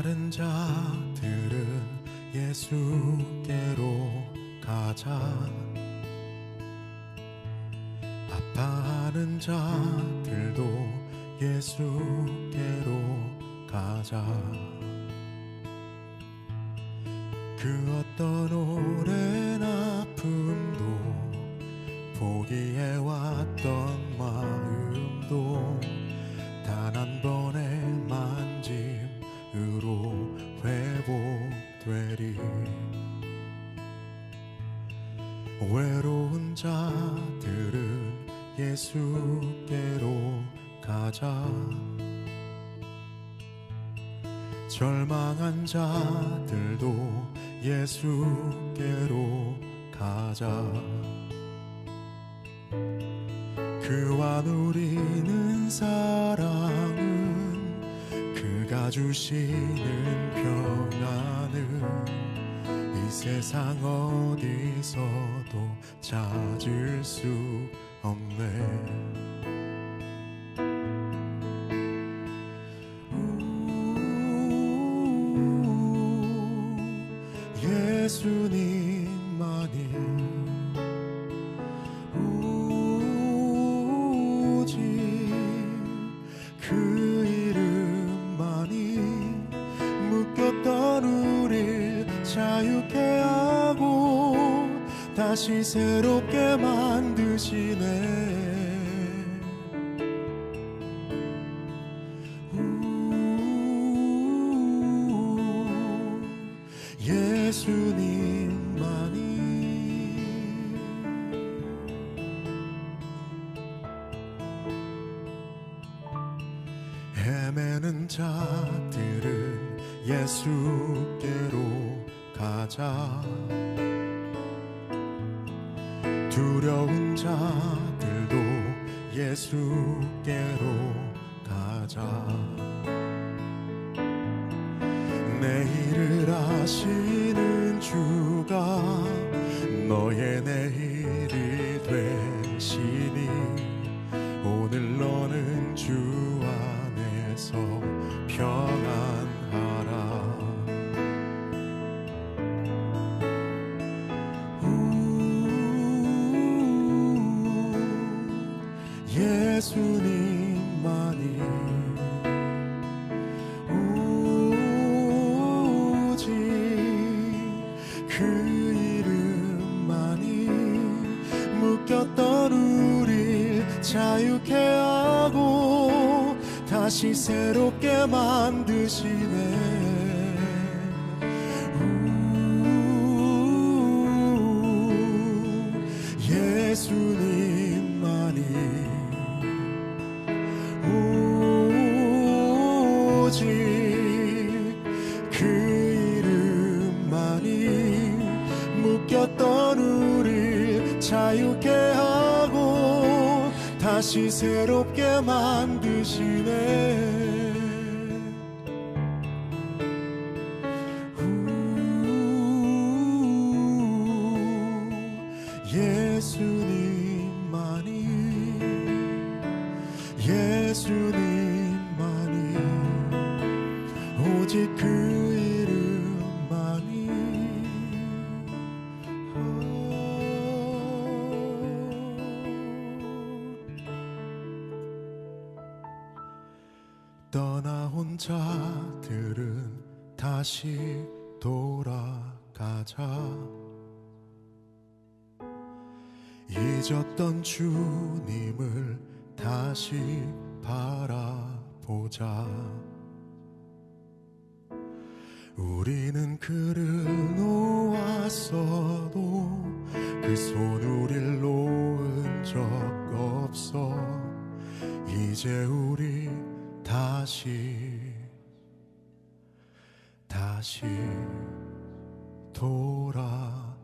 아파하는 자들은 예수께로 가자. 아파하는 자들도 예수께로 가자. 그 어떤 오랜 아픔도 포기해왔던 마음도 단 한 번의 만짐으로 회복되리. 외로운 자들은 예수께로 가자. 절망한 자들도 예수께로 가자. 그와 누리는 사랑은, 그가 주시는 평안은 이 세상 어디서도 찾을 수 없네. 예수님만이 오직 그 이름만이 묶였던 우릴 자유케 하고 다시 새롭게 만드시네. 예수님만이. 헤매는 자들은 예수께로 가자. 두려운 자들도 예수께로 가자. 내일을 아시는 주가 너의 내일이 되시니 오늘 너는 주 안에서 평안하라. 예수님만이 묶였던 우릴 자유케 하고 다시 새롭게 만드시네. 예수님만이 오직 그 이름만이 묶였던 우릴 자유케 하고 다시 새롭게 만드시네. 예수님만이 예수님만이 오직 그 이름만이. 떠나온 자들은 다시 돌아가자. 잊었던 주님을 다시 바라보자. 우리는 그를 놓았어도 그 손 우릴 놓은 적 없어. 이제 우리 다시 돌아가자.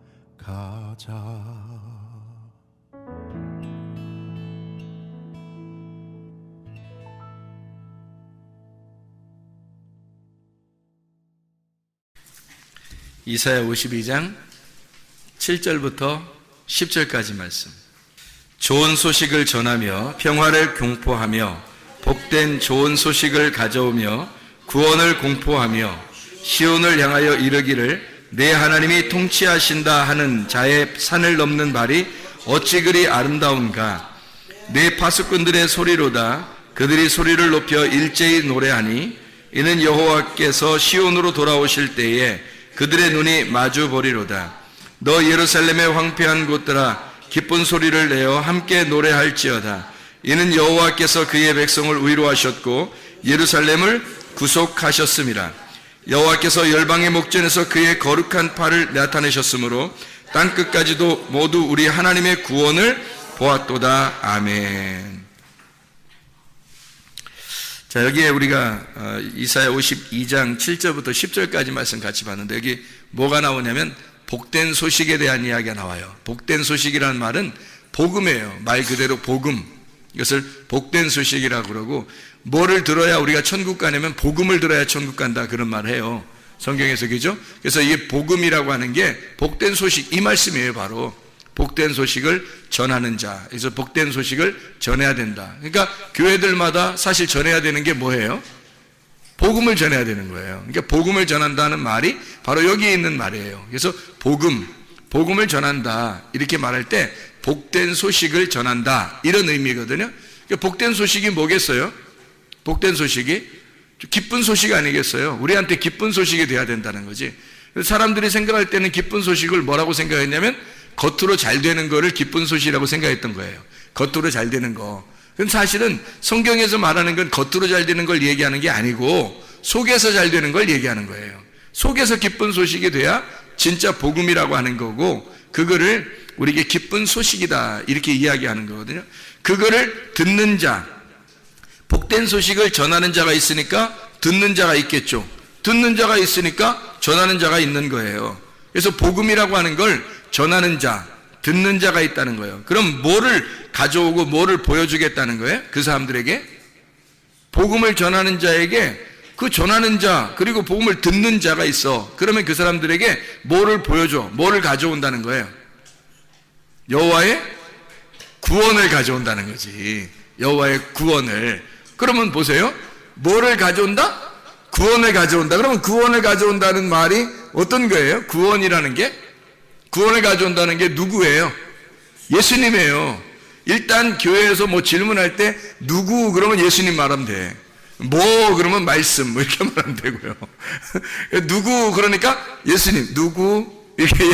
이사야 52장 7절부터 10절까지 말씀. 좋은 소식을 전하며 평화를 공포하며 복된 좋은 소식을 가져오며 구원을 공포하며 시온을 향하여 이르기를 내 하나님이 통치하신다 하는 자의 산을 넘는 말이 어찌 그리 아름다운가. 내 파수꾼들의 소리로다. 그들이 소리를 높여 일제히 노래하니 이는 여호와께서 시온으로 돌아오실 때에 그들의 눈이 마주 보리로다. 너 예루살렘의 황폐한 곳들아 기쁜 소리를 내어 함께 노래할지어다. 이는 여호와께서 그의 백성을 위로하셨고 예루살렘을 구속하셨음이라. 여호와께서 열방의 목전에서 그의 거룩한 팔을 나타내셨으므로 땅끝까지도 모두 우리 하나님의 구원을 보았도다. 아멘. 자, 여기에 우리가 이사야 52장 7절부터 10절까지 말씀 같이 봤는데 여기 뭐가 나오냐면 복된 소식에 대한 이야기가 나와요. 복된 소식이라는 말은 복음이에요. 말 그대로 복음. 이것을 복된 소식이라고 그러고, 뭐를 들어야 우리가 천국 가냐면 복음을 들어야 천국 간다, 그런 말을 해요. 성경에서, 그죠? 그래서 이게 복음이라고 하는 게 복된 소식, 이 말씀이에요. 바로 복된 소식을 전하는 자. 그래서 복된 소식을 전해야 된다. 그러니까 교회들마다 사실 전해야 되는 게 뭐예요? 복음을 전해야 되는 거예요. 그러니까 복음을 전한다는 말이 바로 여기에 있는 말이에요. 그래서 복음을 전한다, 이렇게 말할 때 복된 소식을 전한다, 이런 의미거든요. 그러니까 복된 소식이 뭐겠어요? 복된 소식이 기쁜 소식 아니겠어요? 우리한테 기쁜 소식이 돼야 된다는 거지. 사람들이 생각할 때는 기쁜 소식을 뭐라고 생각했냐면 겉으로 잘 되는 거를 기쁜 소식이라고 생각했던 거예요. 겉으로 잘 되는 거. 그럼 사실은 성경에서 말하는 건 겉으로 잘 되는 걸 얘기하는 게 아니고 속에서 잘 되는 걸 얘기하는 거예요. 속에서 기쁜 소식이 돼야 진짜 복음이라고 하는 거고, 그거를 우리에게 기쁜 소식이다, 이렇게 이야기하는 거거든요. 그거를 듣는 자, 복된 소식을 전하는 자가 있으니까 듣는 자가 있겠죠. 듣는 자가 있으니까 전하는 자가 있는 거예요. 그래서 복음이라고 하는 걸 전하는 자, 듣는 자가 있다는 거예요. 그럼 뭐를 가져오고 뭐를 보여주겠다는 거예요? 그 사람들에게 복음을 전하는 자에게, 그 전하는 자 그리고 복음을 듣는 자가 있어. 그러면 그 사람들에게 뭐를 보여줘, 뭐를 가져온다는 거예요? 여호와의 구원을 가져온다는 거지. 여호와의 구원을. 그러면 보세요, 뭐를 가져온다? 구원을 가져온다. 그러면 구원을 가져온다는 말이 어떤 거예요? 구원이라는 게, 구원을 가져온다는 게 누구예요? 예수님이에요. 일단 교회에서 뭐 질문할 때 누구 그러면 예수님 말하면 돼. 뭐 그러면 말씀, 뭐 이렇게 말하면 되고요. 누구 그러니까 예수님, 누구 이게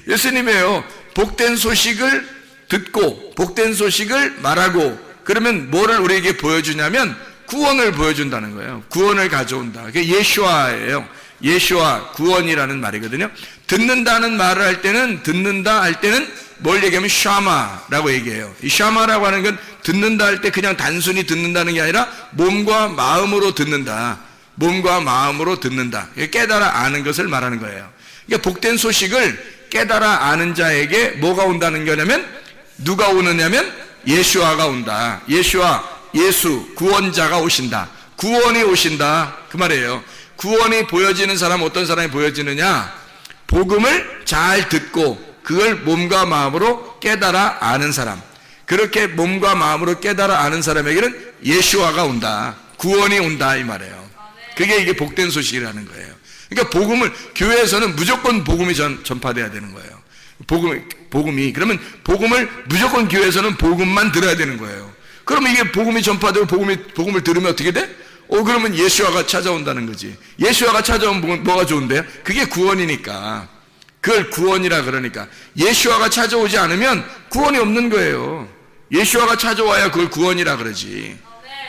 예수님이에요. 복된 소식을 듣고 복된 소식을 말하고, 그러면 뭐를 우리에게 보여주냐면 구원을 보여준다는 거예요. 구원을 가져온다. 그게 예수아예요. 예수아, 구원이라는 말이거든요. 듣는다는 말을 할 때는, 듣는다 할 때는 뭘 얘기하면 샤마라고 얘기해요. 이 샤마라고 하는 건 듣는다 할 때 그냥 단순히 듣는다는 게 아니라 몸과 마음으로 듣는다. 몸과 마음으로 듣는다. 깨달아 아는 것을 말하는 거예요. 그러니까 복된 소식을 깨달아 아는 자에게 뭐가 온다는 거냐면, 누가 오느냐면 예수아가 온다. 예수아, 예수, 구원자가 오신다. 구원이 오신다, 그 말이에요. 구원이 보여지는 사람, 어떤 사람이 보여지느냐? 복음을 잘 듣고 그걸 몸과 마음으로 깨달아 아는 사람. 그렇게 몸과 마음으로 깨달아 아는 사람에게는 예수아가 온다, 구원이 온다, 이 말이에요. 그게 이게 복된 소식이라는 거예요. 그러니까 복음을, 교회에서는 무조건 복음이 전파돼야 되는 거예요. 복음이. 그러면 복음을 무조건 교회에서는 복음만 들어야 되는 거예요. 그러면 이게 복음이 전파되고 복음을 들으면 어떻게 돼? 그러면 예수아가 찾아온다는 거지. 예수아가 찾아오면 뭐가 좋은데요? 그게 구원이니까. 그걸 구원이라 그러니까. 예수아가 찾아오지 않으면 구원이 없는 거예요. 예수아가 찾아와야 그걸 구원이라 그러지.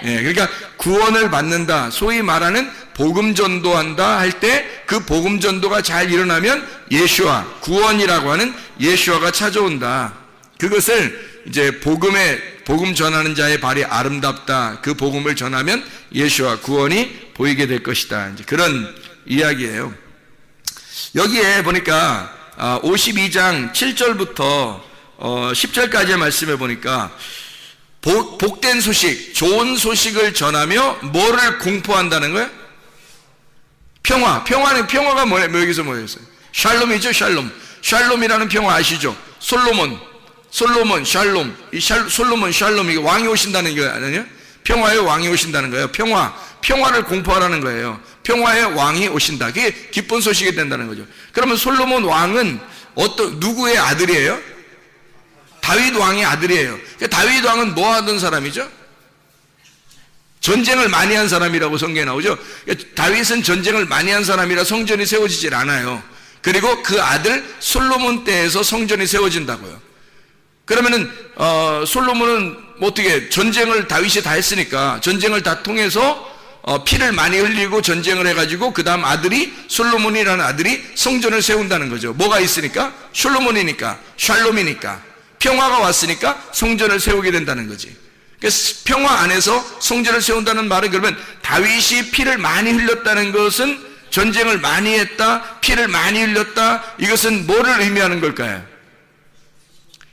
예, 그러니까 구원을 받는다, 소위 말하는 복음 전도한다 할 때 그 복음 전도가 잘 일어나면 예수아, 구원이라고 하는 예수아가 찾아온다. 그것을 이제 복음 전하는 자의 발이 아름답다, 그 복음을 전하면 예수아, 구원이 보이게 될 것이다, 이제 그런 이야기예요. 여기에 보니까 52장 7절부터 10절까지의 말씀에 보니까 복된 소식, 좋은 소식을 전하며 뭐를 공포한다는 거예요? 평화가 뭐예요? 여기서 뭐였어요? 샬롬이죠, 샬롬. 샬롬이라는 평화 아시죠? 솔로몬, 샬롬. 솔로몬, 샬롬, 이게 왕이 오신다는 게 아니에요? 평화의 왕이 오신다는 거예요. 평화를 공포하라는 거예요. 평화의 왕이 오신다. 그게 기쁜 소식이 된다는 거죠. 그러면 솔로몬 왕은 누구의 아들이에요? 다윗 왕의 아들이에요. 다윗 왕은 뭐 하던 사람이죠? 전쟁을 많이 한 사람이라고 성경에 나오죠. 다윗은 전쟁을 많이 한 사람이라 성전이 세워지질 않아요. 그리고 그 아들 솔로몬 때에서 성전이 세워진다고요. 그러면은 솔로몬은 어떻게 전쟁을 다윗이 다 했으니까 전쟁을 다 통해서 피를 많이 흘리고 전쟁을 해가지고 그 다음 아들이 솔로몬이라는 아들이 성전을 세운다는 거죠. 뭐가 있으니까? 솔로몬이니까, 샬롬이니까, 평화가 왔으니까 성전을 세우게 된다는 거지. 그래서 평화 안에서 성전을 세운다는 말은, 그러면 다윗이 피를 많이 흘렸다는 것은 전쟁을 많이 했다, 피를 많이 흘렸다, 이것은 뭐를 의미하는 걸까요?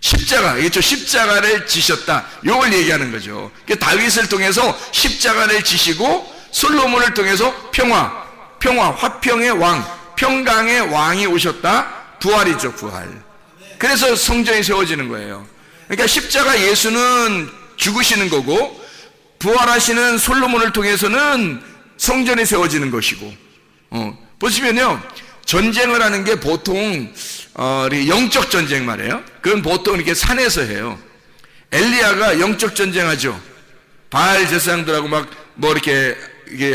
십자가겠죠. 십자가를 지셨다, 이걸 얘기하는 거죠. 다윗을 통해서 십자가를 지시고 솔로몬을 통해서 평화, 화평의 왕, 평강의 왕이 오셨다. 부활이죠, 부활. 그래서 성전이 세워지는 거예요. 그러니까 십자가 예수는 죽으시는 거고, 부활하시는 솔로몬을 통해서는 성전이 세워지는 것이고, 보시면요, 전쟁을 하는 게 보통 영적 전쟁 말이에요. 그건 보통 이렇게 산에서 해요. 엘리야가 영적 전쟁하죠. 바알 제사장들하고 이렇게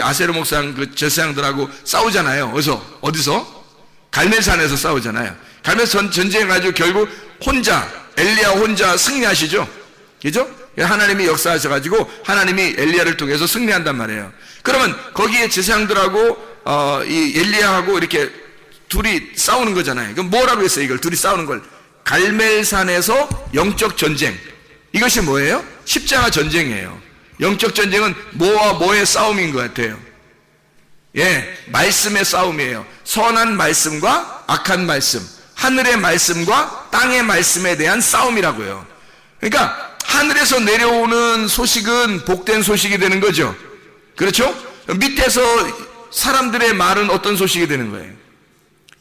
아세르 목상 그 제사장들하고 싸우잖아요. 어디서? 갈멜산에서 싸우잖아요. 갈멜산 전쟁해가지고 결국 엘리야 혼자 승리하시죠. 그죠? 하나님이 역사하셔가지고 하나님이 엘리야를 통해서 승리한단 말이에요. 그러면 거기에 제사장들하고 이 엘리야하고 이렇게 둘이 싸우는 거잖아요. 그럼 뭐라고 했어요? 이걸 둘이 싸우는 걸 갈멜산에서 영적 전쟁. 이것이 뭐예요? 십자가 전쟁이에요. 영적 전쟁은 뭐와 뭐의 싸움인 것 같아요? 말씀의 싸움이에요. 선한 말씀과 악한 말씀, 하늘의 말씀과 땅의 말씀에 대한 싸움이라고요. 그러니까 하늘에서 내려오는 소식은 복된 소식이 되는 거죠. 그렇죠? 밑에서 사람들의 말은 어떤 소식이 되는 거예요?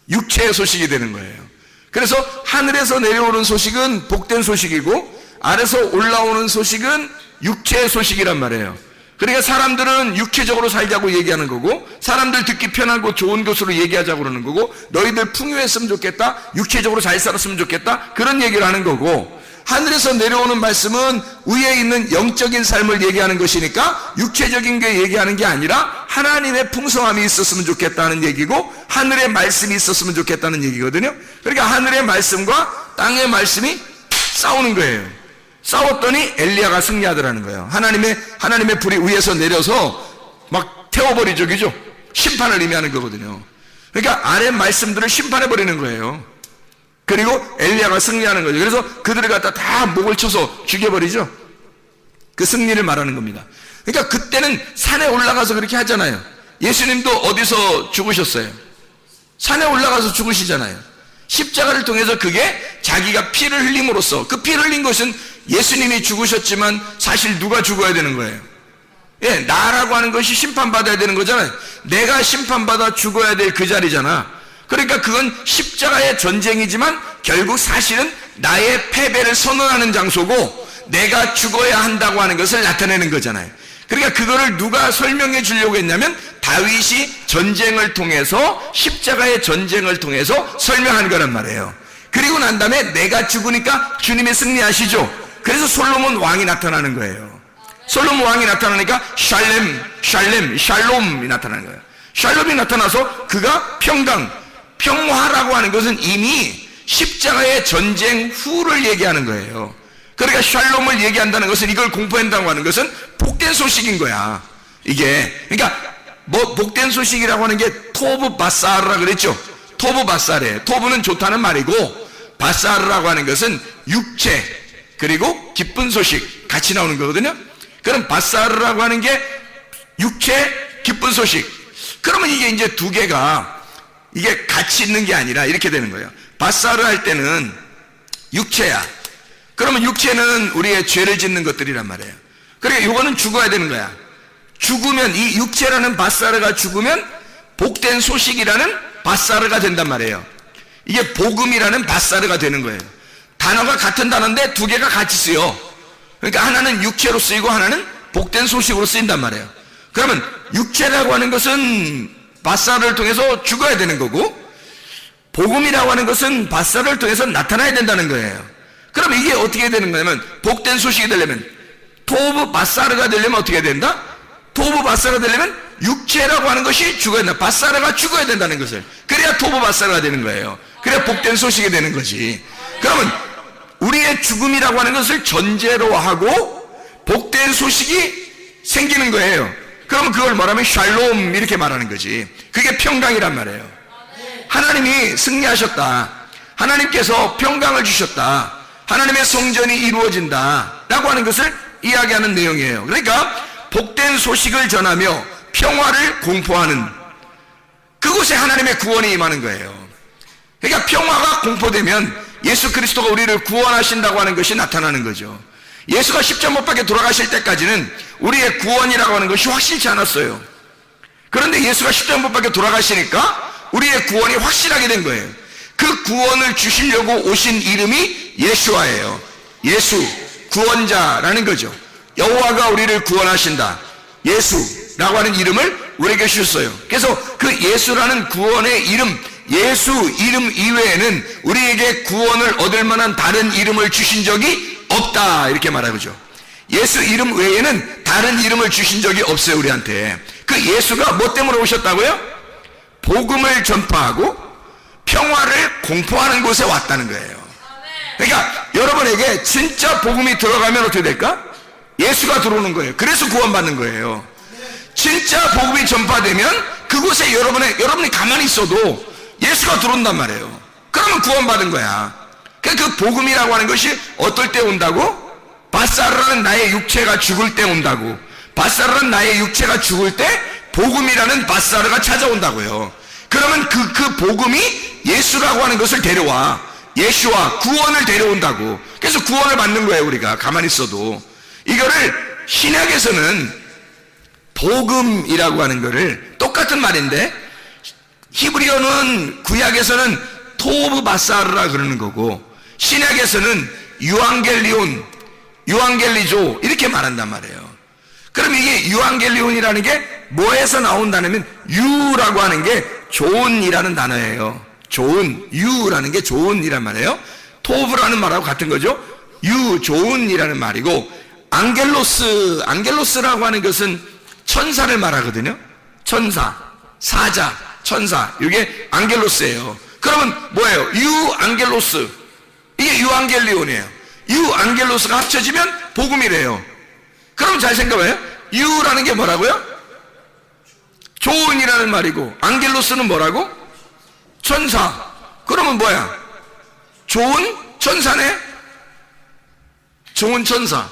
육체의 소식이 되는 거예요. 그래서 하늘에서 내려오는 소식은 복된 소식이고, 아래서 올라오는 소식은 육체의 소식이란 말이에요. 그러니까 사람들은 육체적으로 살자고 얘기하는 거고, 사람들 듣기 편하고 좋은 것으로 얘기하자고 그러는 거고, 너희들 풍요했으면 좋겠다, 육체적으로 잘 살았으면 좋겠다, 그런 얘기를 하는 거고, 하늘에서 내려오는 말씀은 위에 있는 영적인 삶을 얘기하는 것이니까 육체적인 게 얘기하는 게 아니라 하나님의 풍성함이 있었으면 좋겠다는 얘기고, 하늘의 말씀이 있었으면 좋겠다는 얘기거든요. 그러니까 하늘의 말씀과 땅의 말씀이 싸우는 거예요. 싸웠더니 엘리야가 승리하더라는 거예요. 하나님의 불이 위에서 내려서 막 태워버리죠. 그죠? 심판을 의미하는 거거든요. 그러니까 아래 말씀들을 심판해버리는 거예요. 그리고 엘리야가 승리하는 거죠. 그래서 그들을 갖다 다 목을 쳐서 죽여버리죠. 그 승리를 말하는 겁니다. 그러니까 그때는 산에 올라가서 그렇게 하잖아요. 예수님도 어디서 죽으셨어요? 산에 올라가서 죽으시잖아요. 십자가를 통해서 그게 자기가 피를 흘림으로써, 그 피를 흘린 것은 예수님이 죽으셨지만 사실 누가 죽어야 되는 거예요? 나라고 하는 것이 심판받아야 되는 거잖아요. 내가 심판받아 죽어야 될 그 자리잖아. 그러니까 그건 십자가의 전쟁이지만 결국 사실은 나의 패배를 선언하는 장소고, 내가 죽어야 한다고 하는 것을 나타내는 거잖아요. 그러니까 그거를 누가 설명해 주려고 했냐면 다윗이 전쟁을 통해서, 십자가의 전쟁을 통해서 설명한 거란 말이에요. 그리고 난 다음에 내가 죽으니까 주님이 승리하시죠. 그래서 솔로몬 왕이 나타나는 거예요. 솔로몬 왕이 나타나니까 샬롬이 나타나는 거예요. 샬롬이 나타나서 그가 평화라고 하는 것은 이미 십자가의 전쟁 후를 얘기하는 거예요. 그러니까 샬롬을 얘기한다는 것은, 이걸 공포한다고 하는 것은 복된 소식인 거야. 이게 그러니까 복된 소식이라고 하는 게 토브 바사르라 그랬죠. 토브 바사르예요. 토브는 좋다는 말이고, 바사르라고 하는 것은 육체 그리고 기쁜 소식 같이 나오는 거거든요. 그럼 바사르라고 하는 게 육체, 기쁜 소식. 그러면 이게 이제 두 개가 이게 같이 있는 게 아니라 이렇게 되는 거예요. 바사르 할 때는 육체야. 그러면 육체는 우리의 죄를 짓는 것들이란 말이에요. 그러니까 이거는 죽어야 되는 거야. 죽으면, 이 육체라는 바사르가 죽으면 복된 소식이라는 바사르가 된단 말이에요. 이게 복음이라는 바사르가 되는 거예요. 단어가 같은 단어인데 두 개가 같이 쓰여. 그러니까 하나는 육체로 쓰이고 하나는 복된 소식으로 쓰인단 말이에요. 그러면 육체라고 하는 것은 바사르를 통해서 죽어야 되는 거고, 복음이라고 하는 것은 바사르를 통해서 나타나야 된다는 거예요. 그럼 이게 어떻게 되는 거냐면, 복된 소식이 되려면, 토브 바사르가 되려면 어떻게 해야 된다? 토브 바사르가 되려면 육체라고 하는 것이 죽어야 된다. 바사르가 죽어야 된다는 것을. 그래야 토브 바사르가 되는 거예요. 그래야 복된 소식이 되는 거지. 그러면 우리의 죽음이라고 하는 것을 전제로 하고 복된 소식이 생기는 거예요. 그러면 그걸 말하면 샬롬 이렇게 말하는 거지. 그게 평강이란 말이에요. 하나님이 승리하셨다. 하나님께서 평강을 주셨다. 하나님의 성전이 이루어진다 라고 하는 것을 이야기하는 내용이에요. 그러니까 복된 소식을 전하며 평화를 공포하는 그곳에 하나님의 구원이 임하는 거예요. 그러니까 평화가 공포되면 예수 그리스도가 우리를 구원하신다고 하는 것이 나타나는 거죠. 예수가 십자가 못 박혀 돌아가실 때까지는 우리의 구원이라고 하는 것이 확실치 않았어요. 그런데 예수가 십자가 못 박혀 돌아가시니까 우리의 구원이 확실하게 된 거예요. 그 구원을 주시려고 오신 이름이 예수아예요. 예수, 구원자라는 거죠. 여호와가 우리를 구원하신다. 예수라고 하는 이름을 우리에게 주셨어요. 그래서 그 예수라는 구원의 이름, 예수 이름 이외에는 우리에게 구원을 얻을 만한 다른 이름을 주신 적이 없다 이렇게 말하죠. 예수 이름 외에는 다른 이름을 주신 적이 없어요. 우리한테. 그 예수가 뭐 때문에 오셨다고요? 복음을 전파하고 평화를 공포하는 곳에 왔다는 거예요. 그러니까 여러분에게 진짜 복음이 들어가면 어떻게 될까? 예수가 들어오는 거예요. 그래서 구원받는 거예요. 진짜 복음이 전파되면 그곳에 여러분이 가만히 있어도 예수가 들어온단 말이에요. 그러면 구원받은 거야. 그 복음이라고 하는 것이 어떨 때 온다고? 바사르라는 나의 육체가 죽을 때 온다고. 바사르라는 나의 육체가 죽을 때 복음이라는 바사르가 찾아온다고요. 그러면 그 복음이 예수라고 하는 것을 데려와. 예수와 구원을 데려온다고. 그래서 구원을 받는 거예요. 우리가 가만히 있어도. 이거를 신약에서는 복음이라고 하는 거를 똑같은 말인데 히브리어는 구약에서는 토브 바사르라 그러는 거고 신약에서는 유앙겔리조 이렇게 말한단 말이에요. 그럼 이게 유앙겔리온이라는 게 뭐에서 나온다냐면 유라고 하는 게 좋은이라는 단어예요. 좋은, 유라는 게 좋은이란 말이에요. 토브라는 말하고 같은 거죠. 좋은이라는 말이고 안겔로스라고 하는 것은 천사를 말하거든요. 천사, 사자, 천사. 이게 안겔로스예요. 그러면 뭐예요? 유앙겔로스. 이게 유앙겔리온이에요. 유앙겔로스가 합쳐지면 복음이래요. 그럼 잘 생각해요. 유라는 게 뭐라고요? 좋은이라는 말이고 안겔로스는 뭐라고? 천사. 그러면 뭐야? 좋은 천사네? 좋은 천사.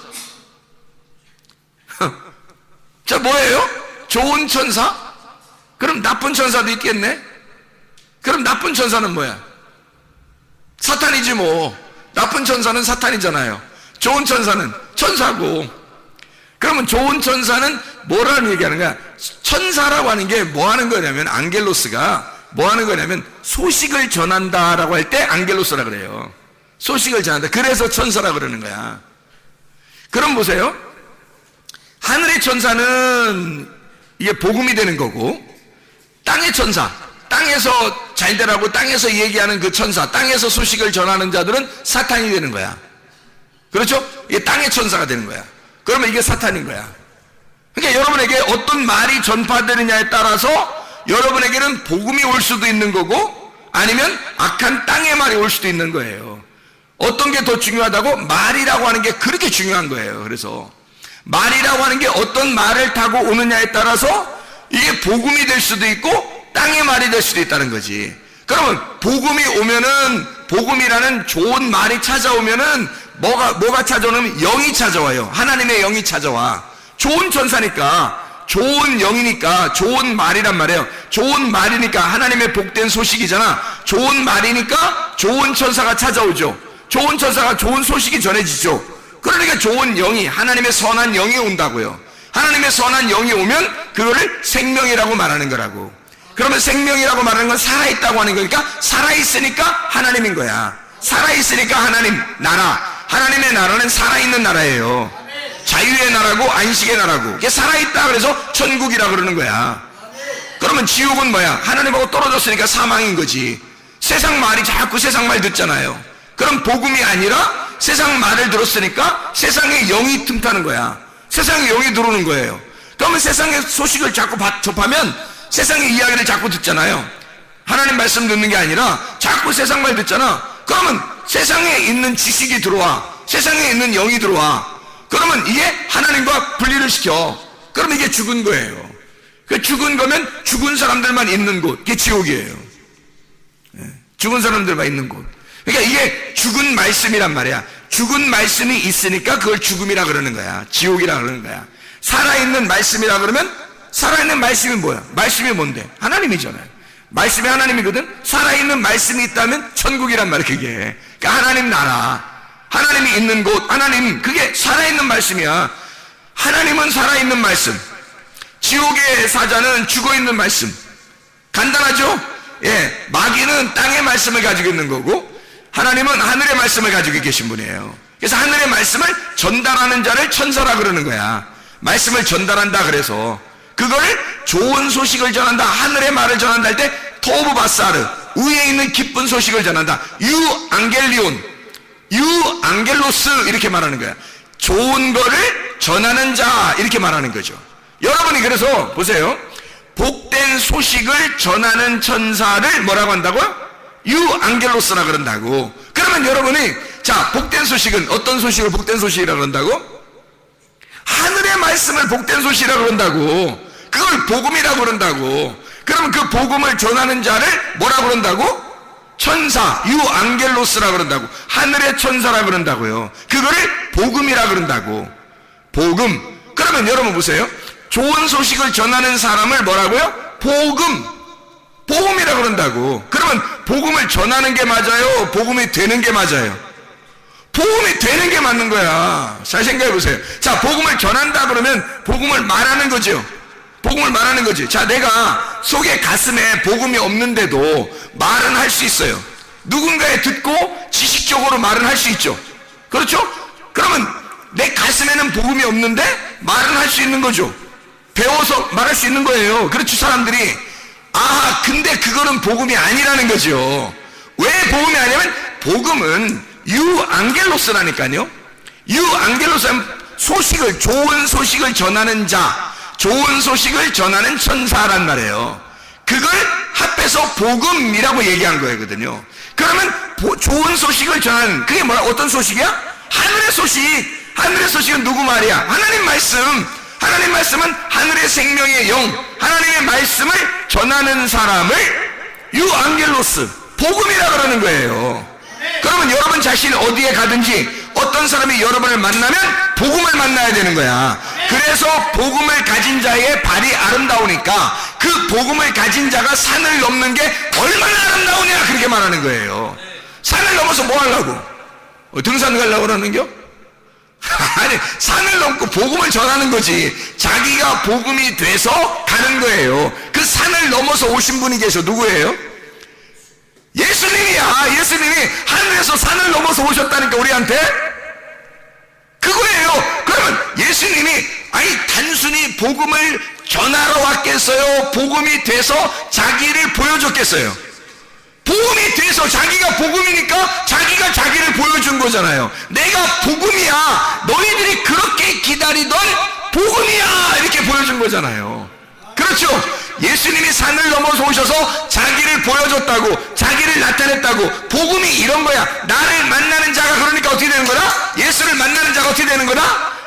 자, 뭐예요? 좋은 천사? 그럼 나쁜 천사도 있겠네? 그럼 나쁜 천사는 뭐야? 사탄이지 뭐. 나쁜 천사는 사탄이잖아요. 좋은 천사는 천사고. 그러면 좋은 천사는 뭐라는 얘기하는 거야? 천사라고 하는 게 뭐 하는 거냐면 안겔로스가 뭐 하는 거냐면 소식을 전한다라고 할 때 안겔로스라 그래요. 소식을 전한다. 그래서 천사라 그러는 거야. 그럼 보세요. 하늘의 천사는 이게 복음이 되는 거고 땅의 천사, 땅에서 잘 되라고 땅에서 얘기하는 그 천사, 땅에서 소식을 전하는 자들은 사탄이 되는 거야. 그렇죠? 이게 땅의 천사가 되는 거야. 그러면 이게 사탄인 거야. 그러니까 여러분에게 어떤 말이 전파되느냐에 따라서 여러분에게는 복음이 올 수도 있는 거고 아니면 악한 땅의 말이 올 수도 있는 거예요. 어떤 게 더 중요하다고? 말이라고 하는 게 그렇게 중요한 거예요. 그래서 말이라고 하는 게 어떤 말을 타고 오느냐에 따라서 이게 복음이 될 수도 있고 땅의 말이 될 수도 있다는 거지. 그러면 복음이 오면은 복음이라는 좋은 말이 찾아오면은 뭐가 찾아오냐면 영이 찾아와요. 하나님의 영이 찾아와. 좋은 천사니까 좋은 영이니까 좋은 말이란 말이에요. 좋은 말이니까 하나님의 복된 소식이잖아. 좋은 말이니까 좋은 천사가 찾아오죠. 좋은 천사가 좋은 소식이 전해지죠. 그러니까 좋은 영이 하나님의 선한 영이 온다고요. 하나님의 선한 영이 오면 그거를 생명이라고 말하는 거라고. 그러면 생명이라고 말하는 건 살아있다고 하는 거니까 살아있으니까 하나님인 거야. 살아있으니까 하나님 나라. 하나님의 나라는 살아있는 나라예요. 자유의 나라고 안식의 나라고. 이게 살아있다 그래서 천국이라 그러는 거야. 그러면 지옥은 뭐야? 하나님하고 떨어졌으니까 사망인 거지. 세상 말이 자꾸 세상 말 듣잖아요. 그럼 복음이 아니라 세상 말을 들었으니까 세상의 영이 틈타는 거야. 세상의 영이 들어오는 거예요. 그러면 세상의 소식을 자꾸 접하면 세상의 이야기를 자꾸 듣잖아요. 하나님 말씀 듣는 게 아니라 자꾸 세상 말 듣잖아. 그러면 세상에 있는 지식이 들어와. 세상에 있는 영이 들어와. 그러면 이게 하나님과 분리를 시켜. 그러면 이게 죽은 거예요. 그 죽은 거면 죽은 사람들만 있는 곳, 이게 지옥이에요. 죽은 사람들만 있는 곳. 그러니까 이게 죽은 말씀이란 말이야. 죽은 말씀이 있으니까 그걸 죽음이라 그러는 거야. 지옥이라 그러는 거야. 살아있는 말씀이라 그러면 살아있는 말씀이 뭐야? 말씀이 뭔데? 하나님이잖아요. 말씀이 하나님이거든. 살아있는 말씀이 있다면 천국이란 말이야. 그게 그러니까 하나님 나라, 하나님이 있는 곳, 하나님, 그게 살아있는 말씀이야. 하나님은 살아있는 말씀, 지옥의 사자는 죽어있는 말씀. 간단하죠? 예, 마귀는 땅의 말씀을 가지고 있는 거고 하나님은 하늘의 말씀을 가지고 계신 분이에요. 그래서 하늘의 말씀을 전달하는 자를 천사라 그러는 거야. 말씀을 전달한다. 그래서 그거를 좋은 소식을 전한다, 하늘의 말을 전한다 할 때 토브 바사르, 위에 있는 기쁜 소식을 전한다. 유 앙겔리온, 유 앙겔로스 이렇게 말하는 거야. 좋은 거를 전하는 자 이렇게 말하는 거죠. 여러분이 그래서 보세요. 복된 소식을 전하는 천사를 뭐라고 한다고요? 유 앙겔로스라 그런다고. 그러면 여러분이 자, 복된 소식은 어떤 소식을 복된 소식이라 그런다고? 하늘의 말씀을 복된 소식이라 그런다고. 그걸 복음이라고 그런다고. 그러면 그 복음을 전하는 자를 뭐라고 그런다고? 천사, 유 앙겔로스라 그런다고. 하늘의 천사라 그런다고요. 그거를 복음이라 그런다고. 복음. 그러면 여러분 보세요. 좋은 소식을 전하는 사람을 뭐라고요? 복음이라 그런다고. 그러면 복음을 전하는 게 맞아요? 복음이 되는 게 맞아요? 복음이 되는 게 맞는 거야. 잘 생각해 보세요. 자, 복음을 전한다 그러면 복음을 말하는 거죠. 복음을 말하는 거지. 자, 내가 속에 가슴에 복음이 없는데도 말은 할 수 있어요. 누군가에 듣고 지식적으로 말은 할 수 있죠. 그렇죠? 그러면 내 가슴에는 복음이 없는데 말은 할 수 있는 거죠. 배워서 말할 수 있는 거예요. 그렇죠, 사람들이. 아, 근데 그거는 복음이 아니라는 거죠. 왜 복음이 아니냐면 복음은 유 앙겔로스라니까요. 유 앙겔로스는 소식을, 좋은 소식을 전하는 자, 좋은 소식을 전하는 천사란 말이에요. 그걸 합해서 복음이라고 얘기한 거거든요. 그러면 좋은 소식을 전하는, 그게 뭐야? 어떤 소식이야? 하늘의 소식. 하늘의 소식은 누구 말이야? 하나님 말씀. 하나님 말씀은 하늘의 생명의 영, 하나님의 말씀을 전하는 사람을 유 앙겔로스, 복음이라 그러는 거예요. 그러면 여러분 자신이 어디에 가든지 어떤 사람이 여러분을 만나면 복음을 만나야 되는 거야. 그래서 복음을 가진 자의 발이 아름다우니까 그 복음을 가진 자가 산을 넘는 게 얼마나 아름다우냐 그렇게 말하는 거예요. 산을 넘어서 뭐 하려고? 등산 가려고 그러는겨? 아니, 산을 넘고 복음을 전하는 거지. 자기가 복음이 돼서 가는 거예요. 그 산을 넘어서 오신 분이 계셔. 누구예요? 예수님이야. 예수님이 하늘에서 산을 넘어서 오셨다니까 우리한테. 그거예요. 그러면 예수님이 아니 단순히 복음을 전하러 왔겠어요? 복음이 돼서 자기를 보여줬겠어요? 복음이 돼서 자기가 복음이니까 자기가 자기를 보여준 거잖아요. 내가 복음이야, 너희들이 그렇게 기다리던 복음이야, 이렇게 보여준 거잖아요. 그렇죠? 예수님이 산을 넘어서 오셔서 자기를 보여줬다고, 자기를 나타냈다고. 복음이 이런 거야. 나를 만나는 자가 그러니까 어떻게 되는 거다? 예수를 만나는 자가 어떻게 되는 거다?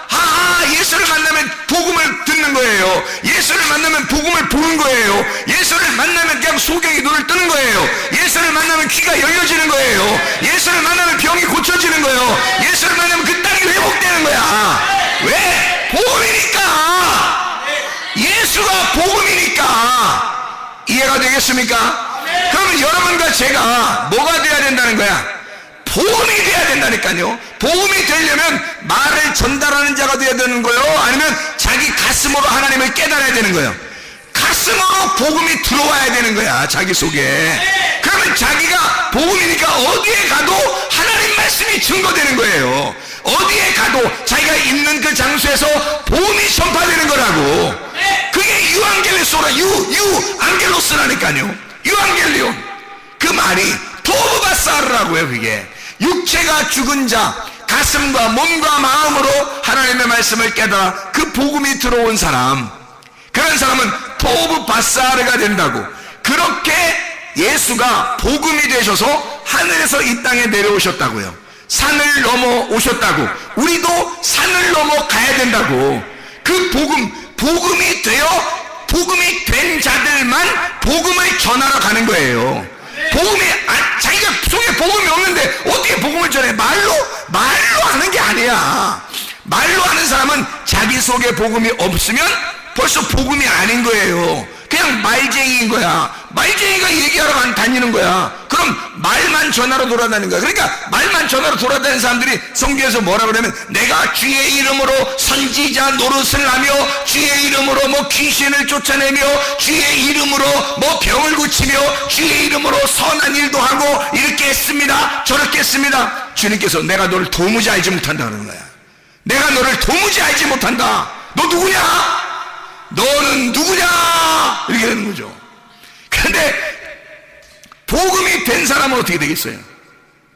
예수를 만나면 복음을 듣는 거예요. 예수를 만나면 복음을 보는 거예요. 예수를 만나면 그냥 소경이 눈을 뜨는 거예요. 예수를 만나면 귀가 열려지는 거예요. 예수를 만나면 병이 고쳐지는 거예요. 예수를 만나면 그 땅이 회복되는 거야. 왜? 복음이니까. 예수가 복음이니까. 이해가 되겠습니까? 그러면 여러분과 제가 뭐가 돼야 된다는 거야? 복음이 돼야 된다니까요. 복음이 되려면 말을 전달하는 자가 돼야 되는 거예요? 아니면 자기 가슴으로 하나님을 깨달아야 되는 거예요? 가슴으로 복음이 들어와야 되는 거야, 자기 속에. 그러면 자기가 복음이니까 어디에 가도 하나님 말씀이 증거되는 거예요. 어디에 가도 자기가 있는 그 장소에서 복음이 전파되는 거라고. 그게 유앙겔리소라. 유앙겔로스라니까요. 유앙겔리온. 그 말이 토브바사르라고요. 그게 육체가 죽은 자, 가슴과 몸과 마음으로 하나님의 말씀을 깨달아 그 복음이 들어온 사람, 그런 사람은 토브바사르가 된다고. 그렇게 예수가 복음이 되셔서 하늘에서 이 땅에 내려오셨다고요. 산을 넘어 오셨다고. 우리도 산을 넘어 가야 된다고. 그 복음이 되어 복음이 된 자들만 복음을 전하러 가는 거예요. 복음이 자기가 속에 복음이 없는데 어떻게 복음을 전해? 말로 하는 게 아니야. 말로 하는 사람은 자기 속에 복음이 없으면 벌써 복음이 아닌 거예요. 그냥 말쟁이인 거야. 말쟁이가 얘기하러 다니는 거야. 그럼 말만 전하러 돌아다니는 거야. 그러니까 말만 전하러 돌아다니는 사람들이 성경에서 뭐라 그러면, 내가 주의 이름으로 선지자 노릇을 하며 주의 이름으로 뭐 귀신을 쫓아내며 주의 이름으로 뭐 병을 고치며 주의 이름으로 선한 일도 하고 이렇게 했습니다, 저렇게 했습니다. 주님께서 내가 너를 도무지 알지 못한다 그러는 거야. 내가 너를 도무지 알지 못한다. 너 누구냐? 너는 누구냐? 이렇게 되는 거죠. 그런데 복음이 된 사람은 어떻게 되겠어요?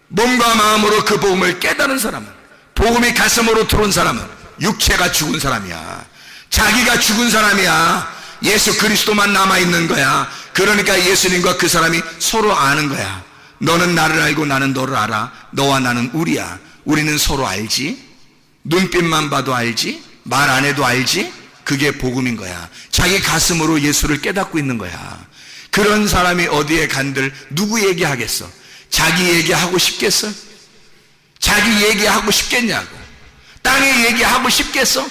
몸과 마음으로 그 복음을 깨달은 사람은, 복음이 가슴으로 들어온 사람은 육체가 죽은 사람이야. 자기가 죽은 사람이야. 예수 그리스도만 남아있는 거야. 그러니까 예수님과 그 사람이 서로 아는 거야. 너는 나를 알고 나는 너를 알아. 너와 나는 우리야. 우리는 서로 알지. 눈빛만 봐도 알지. 말 안 해도 알지. 그게 복음인 거야. 자기 가슴으로 예수를 깨닫고 있는 거야. 그런 사람이 어디에 간들 누구 얘기하겠어? 자기 얘기하고 싶겠어? 자기 얘기하고 싶겠냐고. 땅에 얘기하고 싶겠어?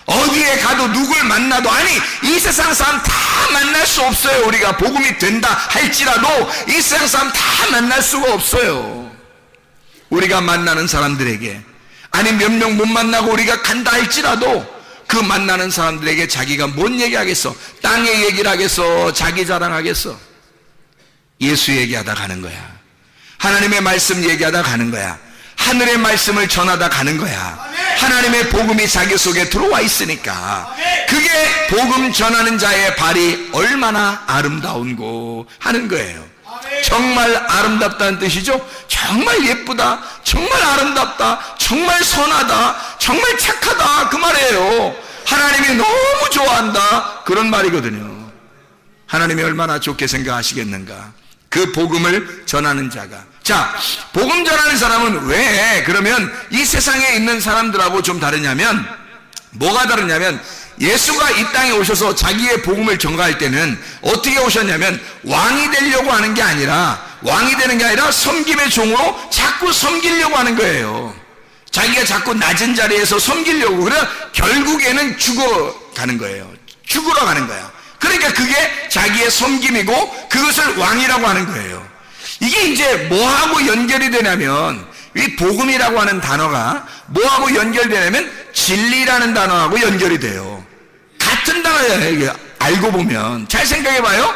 어디에 가도 누굴 만나도, 아니 이 세상 사람 다 만날 수 없어요. 우리가 복음이 된다 할지라도 이 세상 사람 다 만날 수가 없어요. 우리가 만나는 사람들에게, 아니 몇 명 못 만나고 우리가 간다 할지라도 그 만나는 사람들에게 자기가 뭔 얘기하겠어? 땅의 얘기를 하겠어? 자기 자랑하겠어? 예수 얘기하다 가는 거야. 하나님의 말씀 얘기하다 가는 거야. 하늘의 말씀을 전하다 가는 거야. 하나님의 복음이 자기 속에 들어와 있으니까. 그게 복음 전하는 자의 발이 얼마나 아름다운고 하는 거예요. 정말 아름답다는 뜻이죠. 정말 예쁘다, 정말 아름답다, 정말 선하다, 정말 착하다, 그 말이에요. 하나님이 너무 좋아한다, 그런 말이거든요. 하나님이 얼마나 좋게 생각하시겠는가. 그 복음을 전하는 자가. 자, 복음 전하는 사람은 왜 그러면 이 세상에 있는 사람들하고 좀 다르냐면, 뭐가 다르냐면, 예수가 이 땅에 오셔서 자기의 복음을 전가할 때는 어떻게 오셨냐면, 왕이 되려고 하는 게 아니라, 왕이 되는 게 아니라 섬김의 종으로 자꾸 섬기려고 하는 거예요. 자기가 자꾸 낮은 자리에서 섬기려고. 그래 결국에는 죽어가는 거예요. 죽으러 가는 거야. 그러니까 그게 자기의 섬김이고 그것을 왕이라고 하는 거예요. 이게 이제 뭐하고 연결이 되냐면, 이 복음이라고 하는 단어가 뭐하고 연결되냐면 진리라는 단어하고 연결이 돼요. 같은 단어예요. 이게 알고 보면. 잘 생각해봐요.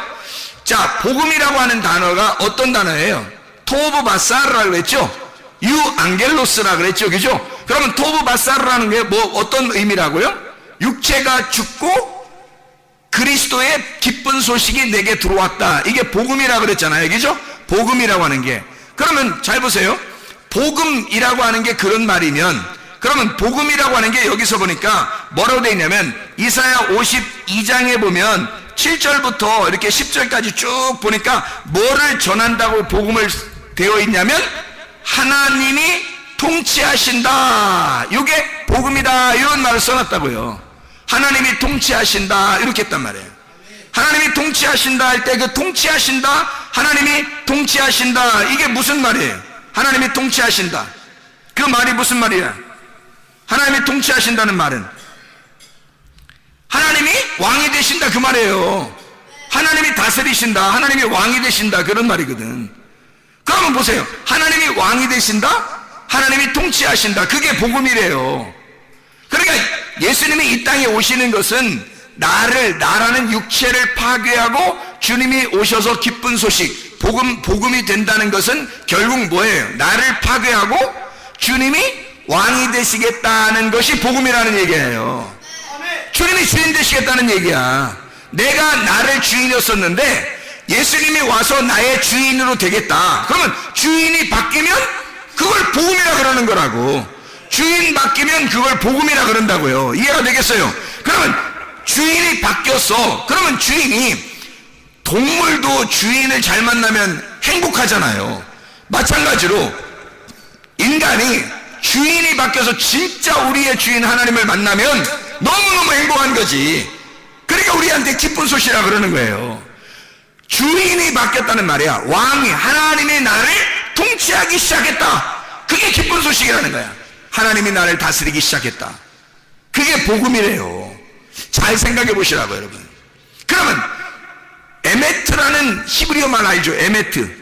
자, 복음이라고 하는 단어가 어떤 단어예요? 토브바사르라고 그랬죠? 유앙겔로스라 그랬죠, 그죠? 그러면 토브바사르라는 게 뭐 어떤 의미라고요? 육체가 죽고 그리스도의 기쁜 소식이 내게 들어왔다. 이게 복음이라고 그랬잖아요, 그죠? 복음이라고 하는 게. 그러면 잘 보세요. 복음이라고 하는 게 그런 말이면, 그러면 복음이라고 하는 게 여기서 보니까 뭐라고 되어 있냐면, 이사야 52장에 보면 7절부터 이렇게 10절까지 쭉 보니까 뭐를 전한다고 복음을 되어 있냐면, 하나님이 통치하신다, 이게 복음이다, 이런 말을 써놨다고요. 하나님이 통치하신다, 이렇게 했단 말이에요. 하나님이 통치하신다 할 때 그 통치하신다, 하나님이 통치하신다, 이게 무슨 말이에요? 하나님이 통치하신다, 그 말이 무슨 말이야? 하나님이 통치하신다는 말은 하나님이 왕이 되신다, 그 말이에요. 하나님이 다스리신다, 하나님이 왕이 되신다, 그런 말이거든. 그러면 보세요. 하나님이 왕이 되신다, 하나님이 통치하신다, 그게 복음이래요. 그러니까 예수님이 이 땅에 오시는 것은 나라는 육체를 파괴하고 주님이 오셔서 기쁜 소식, 복음이 된다는 것은 결국 뭐예요? 나를 파괴하고 주님이 왕이 되시겠다는 것이 복음이라는 얘기예요. 주님이 주인 되시겠다는 얘기야. 내가 나를 주인이었었는데 예수님이 와서 나의 주인으로 되겠다. 그러면 주인이 바뀌면 그걸 복음이라 그러는 거라고. 주인 바뀌면 그걸 복음이라 그런다고요. 이해가 되겠어요? 그러면 주인이 바뀌었어. 그러면 주인이, 동물도 주인을 잘 만나면 행복하잖아요. 마찬가지로 인간이 주인이 바뀌어서 진짜 우리의 주인 하나님을 만나면 너무너무 행복한 거지. 그러니까 우리한테 기쁜 소식이라 그러는 거예요. 주인이 바뀌었다는 말이야. 왕이, 하나님이 나를 통치하기 시작했다. 그게 기쁜 소식이라는 거야. 하나님이 나를 다스리기 시작했다. 그게 복음이래요. 잘 생각해 보시라고, 여러분. 그러면 에메트라는 히브리어 말 알죠? 에메트.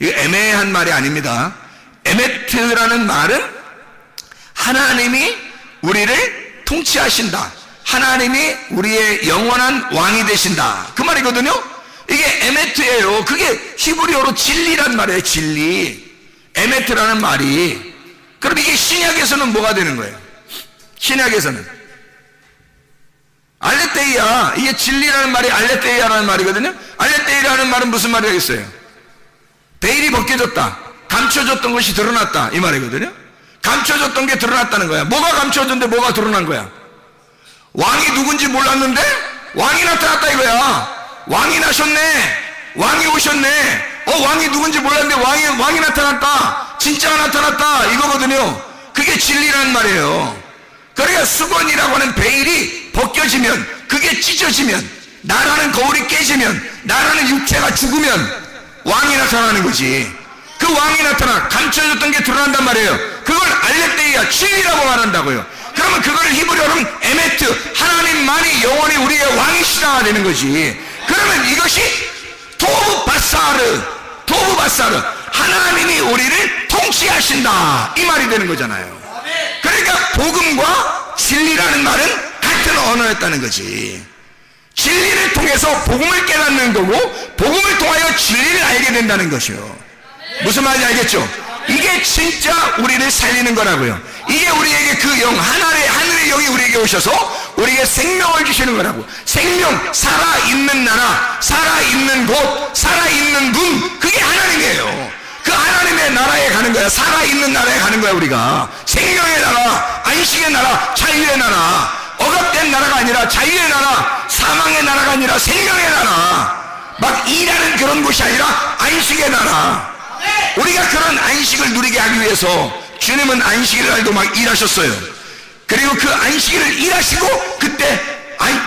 이거 애매한 말이 아닙니다. 에메트라는 말은 하나님이 우리를 통치하신다. 하나님이 우리의 영원한 왕이 되신다. 그 말이거든요. 이게 에메트예요. 그게 히브리어로 진리란 말이에요. 진리. 에메트라는 말이. 그럼 이게 신약에서는 뭐가 되는 거예요? 신약에서는 알레테이야. 이게 진리라는 말이 알레테이야라는 말이거든요. 알레테이라는 말은 무슨 말이겠어요? 베일이 벗겨졌다. 감춰졌던 것이 드러났다. 이 말이거든요. 감춰졌던 게 드러났다는 거야. 뭐가 감춰졌는데 뭐가 드러난 거야? 왕이 누군지 몰랐는데 왕이 나타났다 이거야. 왕이 나셨네. 왕이 오셨네. 왕이 누군지 몰랐는데 왕이 나타났다. 진짜가 나타났다. 이거거든요. 그게 진리라는 말이에요. 그러니까 수건이라고 하는 베일이 벗겨지면, 그게 찢어지면, 나라는 거울이 깨지면, 나라는 육체가 죽으면 왕이 나타나는 거지. 그 왕이 나타나 감춰졌던 게 드러난단 말이에요. 그걸 알레테이야, 진리라고 말한다고요. 그러면 그걸 히브리어로는 에메트, 하나님만이 영원히 우리의 왕이시다 되는 거지. 그러면 이것이 토브바사르, 하나님이 우리를 통치하신다, 이 말이 되는 거잖아요. 그러니까 복음과 진리라는 말은 같은 언어였다는 거지. 진리를 통해서 복음을 깨닫는 거고, 복음을 통하여 진리를 알게 된다는 것이요. 무슨 말인지 알겠죠? 이게 진짜 우리를 살리는 거라고요. 이게 우리에게 그 영, 하늘의 영이 우리에게 오셔서 우리에게 생명을 주시는 거라고. 생명, 살아있는 나라, 살아있는 곳, 살아있는 분, 그게 하나님이에요. 그 하나님의 나라에 가는 거야. 살아있는 나라에 가는 거야. 우리가 생명의 나라, 안식의 나라, 자유의 나라, 억압된 나라가 아니라 자유의 나라, 사망의 나라가 아니라 생명의 나라, 막 일하는 그런 곳이 아니라 안식의 나라. 우리가 그런 안식을 누리게 하기 위해서 주님은 안식일 날도 막 일하셨어요. 그리고 그 안식일을 일하시고, 그때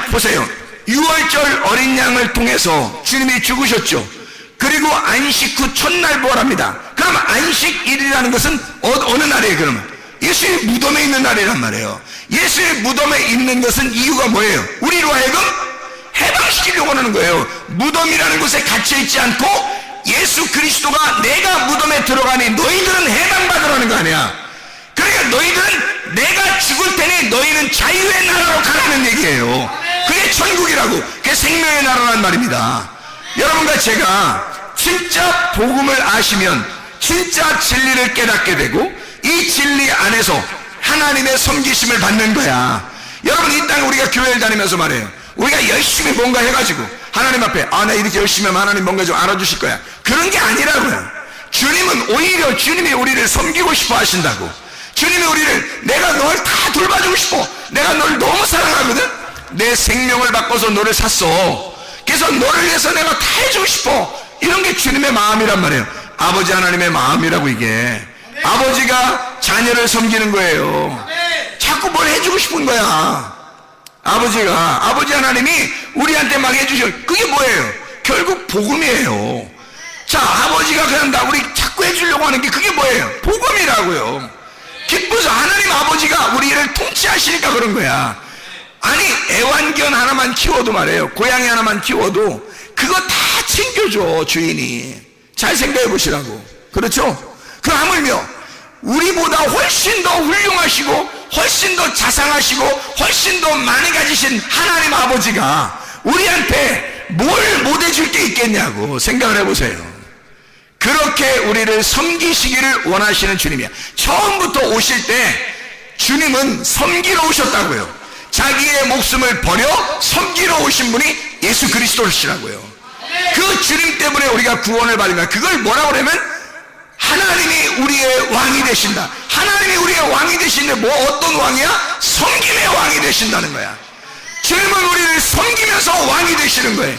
보세요, 6월절 어린 양을 통해서 주님이 죽으셨죠. 그리고 안식 후 첫날 부활합니다. 그럼 안식일이라는 것은 어느 날이에요? 그러면 예수의 무덤에 있는 날이란 말이에요. 예수의 무덤에 있는 것은 이유가 뭐예요? 우리로 하여금 해방시키려고 하는 거예요. 무덤이라는 곳에 갇혀있지 않고 예수 그리스도가 내가 무덤에 들어가니 너희들은 해방받으라는 거 아니야. 그러니까 너희들은 내가 죽을 테니 너희는 자유의 나라로 가라는 얘기예요. 그게 천국이라고, 그게 생명의 나라란 말입니다. 여러분과 제가 진짜 복음을 아시면 진짜 진리를 깨닫게 되고, 이 진리 안에서 하나님의 섬기심을 받는 거야. 여러분, 이 땅에 우리가 교회를 다니면서 말해요, 우리가 열심히 뭔가 해가지고 하나님 앞에 나 이렇게 열심히 하면 하나님 뭔가 좀 알아주실 거야, 그런 게 아니라고요. 주님은 오히려 주님이 우리를 섬기고 싶어 하신다고. 주님이 우리를, 내가 널 다 돌봐주고 싶어, 내가 널 너무 사랑하거든, 내 생명을 바꿔서 너를 샀어, 그래서 너를 위해서 내가 다 해주고 싶어, 이런 게 주님의 마음이란 말이에요. 아버지 하나님의 마음이라고. 이게 아버지가 자녀를 섬기는 거예요. 자꾸 뭘 해주고 싶은 거야. 아버지 하나님이 우리한테 막 해주셔. 그게 뭐예요? 결국 복음이에요. 자, 아버지가 그냥 우리 자꾸 해주려고 하는 게 그게 뭐예요? 복음이라고요. 기뻐서 하나님 아버지가 우리를 통치하시니까 그런 거야. 아니, 애완견 하나만 키워도 말이에요, 고양이 하나만 키워도 그거 다 챙겨줘, 주인이. 잘 생각해 보시라고. 그렇죠? 그 하물며 우리보다 훨씬 더 훌륭하시고 훨씬 더 자상하시고 훨씬 더 많이 가지신 하나님 아버지가 우리한테 뭘 못해줄 게 있겠냐고 생각을 해보세요. 그렇게 우리를 섬기시기를 원하시는 주님이야. 처음부터 오실 때 주님은 섬기러 오셨다고요. 자기의 목숨을 버려 섬기러 오신 분이 예수 그리스도시라고요. 그 주님 때문에 우리가 구원을 받는 거야. 그걸 뭐라고 그러면 하나님이 우리의 왕이 되신다. 하나님이 우리의 왕이 되시는데 뭐 어떤 왕이야? 섬김의 왕이 되신다는 거야. 주님은 우리를 섬기면서 왕이 되시는 거예요.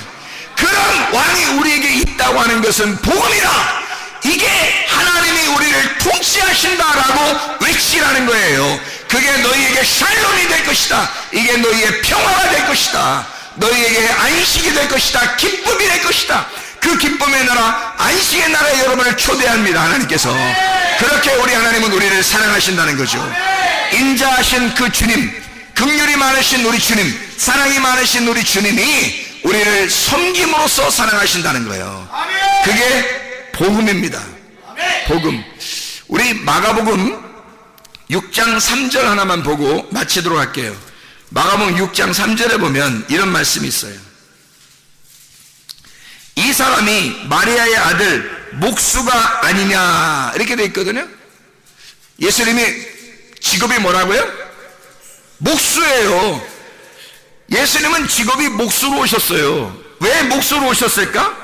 그런 왕이 우리에게 있다고 하는 것은 복음이다. 이게 하나님이 우리를 통치하신다라고 외치라는 거예요. 그게 너희에게 샬롬이 될 것이다. 이게 너희의 평화가 될 것이다. 너희에게 안식이 될 것이다. 기쁨이 될 것이다. 그 기쁨의 나라, 안식의 나라에 여러분을 초대합니다. 하나님께서. 그렇게 우리 하나님은 우리를 사랑하신다는 거죠. 인자하신 그 주님, 긍휼이 많으신 우리 주님, 사랑이 많으신 우리 주님이 우리를 섬김으로써 사랑하신다는 거예요. 그게 복음입니다. 복음. 우리 마가복음 6장 3절 하나만 보고 마치도록 할게요. 마가복음 6장 3절에 보면 이런 말씀이 있어요. 이 사람이 마리아의 아들 목수가 아니냐 이렇게 돼 있거든요. 예수님이 직업이 뭐라고요? 목수예요. 예수님은 직업이 목수로 오셨어요. 왜 목수로 오셨을까?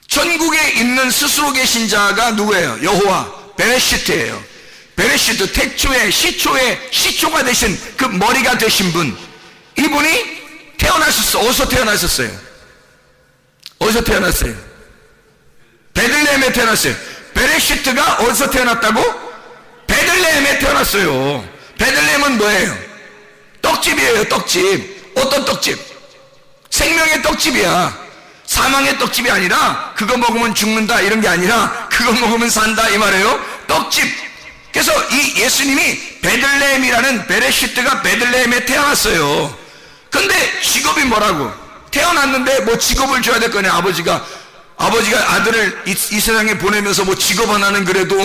전국에 있는 스스로 계신 자가 누구예요? 여호와 베레시트예요. 베레시트, 태초에 시초가 되신 그 머리가 되신 분, 이분이 태어나셨어. 어디서 태어나셨어요? 어디서 태어났어요? 베들레헴에 태어났어요. 베레시트가 어디서 태어났다고? 베들레헴에 태어났어요. 베들레헴은 뭐예요? 떡집이에요. 떡집. 어떤 떡집? 생명의 떡집이야. 사망의 떡집이 아니라 그거 먹으면 죽는다 이런 게 아니라 그거 먹으면 산다 이 말이에요. 떡집. 그래서 이 예수님이 베들레헴이라는 베레시트가 베들레헴에 태어났어요. 근데 직업이 뭐라고? 태어났는데 뭐 직업을 줘야 될 거냐. 아버지가 아들을 이 세상에 보내면서 뭐 직업 하나는 그래도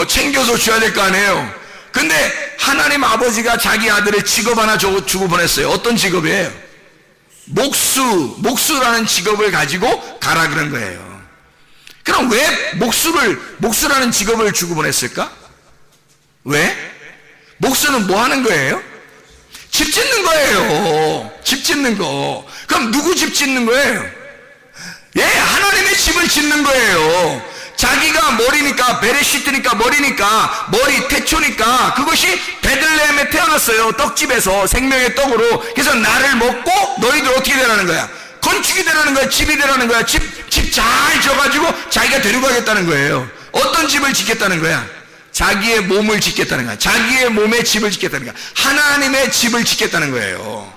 챙겨서 줘야 될 거 아니에요. 근데 하나님 아버지가 자기 아들의 직업 하나 주고 보냈어요. 어떤 직업이에요? 목수라는 직업을 가지고 가라 그런 거예요. 그럼 왜 목수라는 직업을 주고 보냈을까? 왜? 목수는 뭐 하는 거예요? 집 짓는 거예요. 집 짓는 거. 그럼 누구 집 짓는 거예요? 예, 하나님의 집을 짓는 거예요. 자기가 머리니까, 베레시트니까 머리니까, 머리 태초니까, 그것이 베들레헴에 태어났어요. 떡집에서 생명의 떡으로. 그래서 나를 먹고 너희들 어떻게 되라는 거야? 건축이 되라는 거야. 집이 되라는 거야. 집 잘 져가지고 자기가 데리고 가겠다는 거예요. 어떤 집을 짓겠다는 거야? 자기의 몸을 짓겠다는 거야. 자기의 몸의 집을 짓겠다는 거야. 하나님의 집을 짓겠다는 거예요.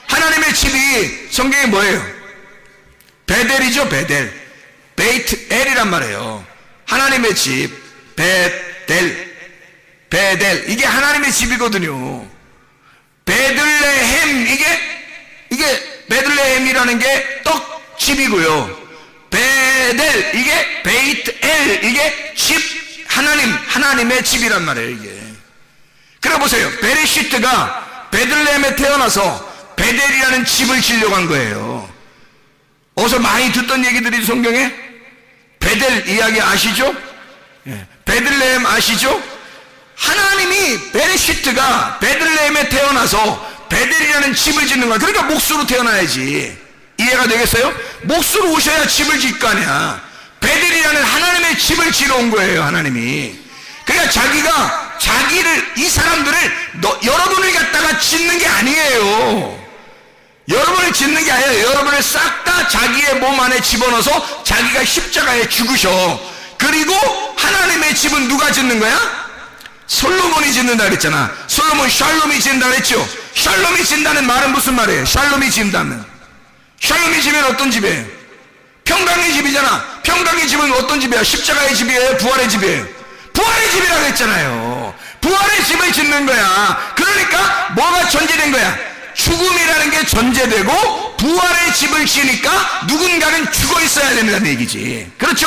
하나님의 집이 성경에 뭐예요? 베델이죠. 베이트 엘이란 말이에요. 하나님의 집, 베델 이게 하나님의 집이거든요. 베들레헴 이게 베들레헴이라는 게 떡집이고요. 베델 이게 베이트 엘 이게 집, 하나님의 집이란 말이에요. 이게. 그래 보세요. 베레시트가 베들레헴에 태어나서 베델이라는 집을 지려고 한 거예요. 어서 많이 듣던 얘기들이 성경에 베델 이야기 아시죠? 예. 베들레헴 아시죠? 하나님이 베레시트가 베들레헴에 태어나서 베델이라는 집을 짓는 거야. 그러니까 목수로 태어나야지. 이해가 되겠어요? 목수로 오셔야 집을 짓 거 아니야. 베델이라는 하나님의 집을 지러 온 거예요. 하나님이. 그러니까 자기를 이 사람들을 여러분을 갖다가 짓는 게 아니에요. 여러분을 짓는 게 아니라 여러분을 싹 다 자기의 몸 안에 집어넣어서 자기가 십자가에 죽으셔. 그리고 하나님의 집은 누가 짓는 거야? 솔로몬이 짓는다 그랬잖아. 솔로몬 샬롬이 짓는다 그랬죠. 샬롬이 짓는다는 말은 무슨 말이에요? 샬롬이 짓는다면 샬롬이 집은 어떤 집이에요? 평강의 집이잖아. 평강의 집은 어떤 집이야? 십자가의 집이에요? 부활의 집이에요? 부활의 집이라고 했잖아요. 부활의 집을 짓는 거야. 그러니까 뭐가 전제된 거야? 죽음이라는 게 전제되고 부활의 집을 지으니까 누군가는 죽어 있어야 된다는 얘기지. 그렇죠?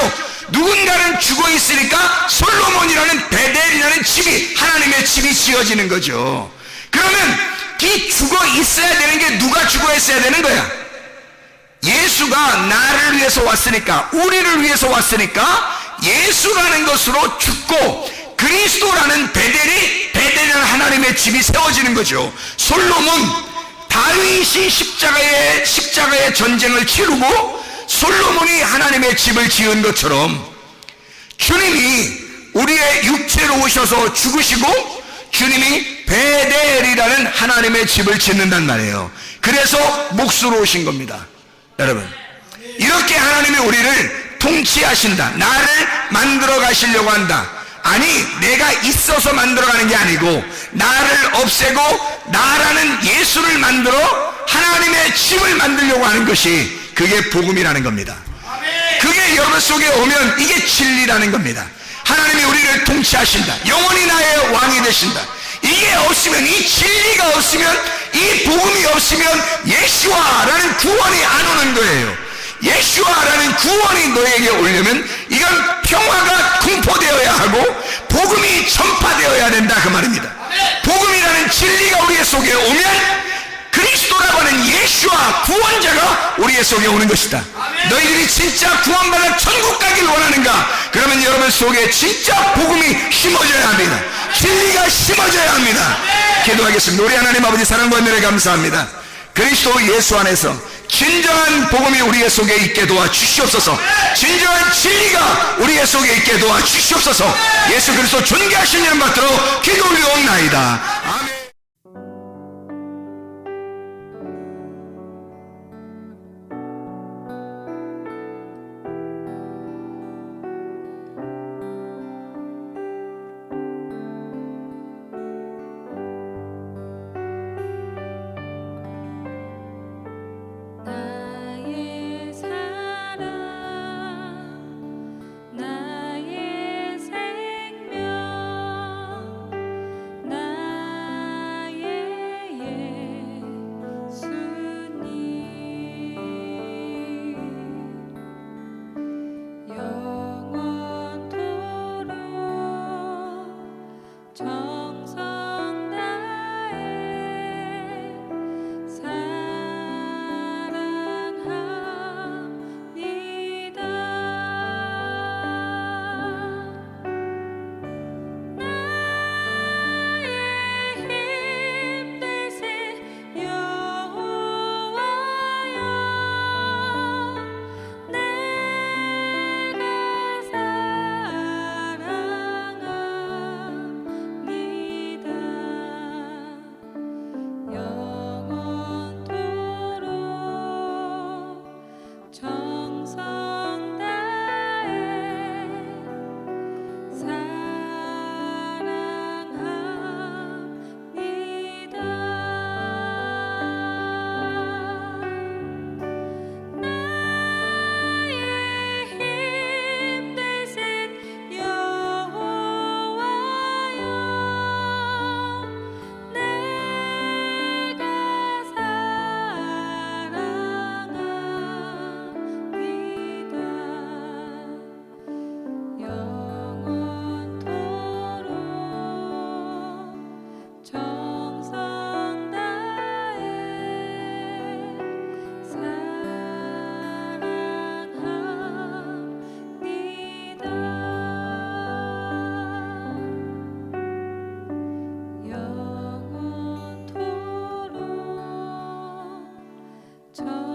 누군가는 죽어 있으니까 솔로몬이라는 베델이라는 집이, 하나님의 집이 지어지는 거죠. 그러면 이 죽어 있어야 되는 게 누가 죽어 있어야 되는 거야? 예수가 나를 위해서 왔으니까, 우리를 위해서 왔으니까 예수라는 것으로 죽고 그리스도라는 베델이 베델이라는 하나님의 집이 세워지는 거죠. 솔로몬, 다윗이 십자가의 전쟁을 치르고 솔로몬이 하나님의 집을 지은 것처럼 주님이 우리의 육체로 오셔서 죽으시고 주님이 베델이라는 하나님의 집을 짓는단 말이에요. 그래서 몫으로 오신 겁니다. 여러분, 이렇게 하나님이 우리를 통치하신다. 나를 만들어 가시려고 한다. 아니, 내가 있어서 만들어가는 게 아니고 나를 없애고 나라는 예수를 만들어 하나님의 집을 만들려고 하는 것이, 그게 복음이라는 겁니다. 그게 여러분 속에 오면 이게 진리라는 겁니다. 하나님이 우리를 통치하신다. 영원히 나의 왕이 되신다. 이게 없으면, 이 진리가 없으면, 이 복음이 없으면 예수와라는 구원이 안 오는 거예요. 예수와라는 구원이 너에게 오려면 이건 평화가 공포되어야 하고 복음이 전파되어야 된다, 그 말입니다. 복음이라는 진리가 우리의 속에 오면 그리스도라고 하는 예수와 구원자가 우리의 속에 오는 것이다. 너희들이 진짜 구원받아 천국 가길 원하는가? 그러면 여러분 속에 진짜 복음이 심어져야 합니다. 진리가 심어져야 합니다. 기도하겠습니다. 우리 하나님 아버지, 사랑과 은혜를 감사합니다. 그리스도 예수 안에서 진정한 복음이 우리의 속에 있게 도와주시옵소서. 진정한 진리가 우리의 속에 있게 도와주시옵소서. 예수 그리스도 존귀하신 이름 받들어 기도 올리옵나이다. 아멘. 저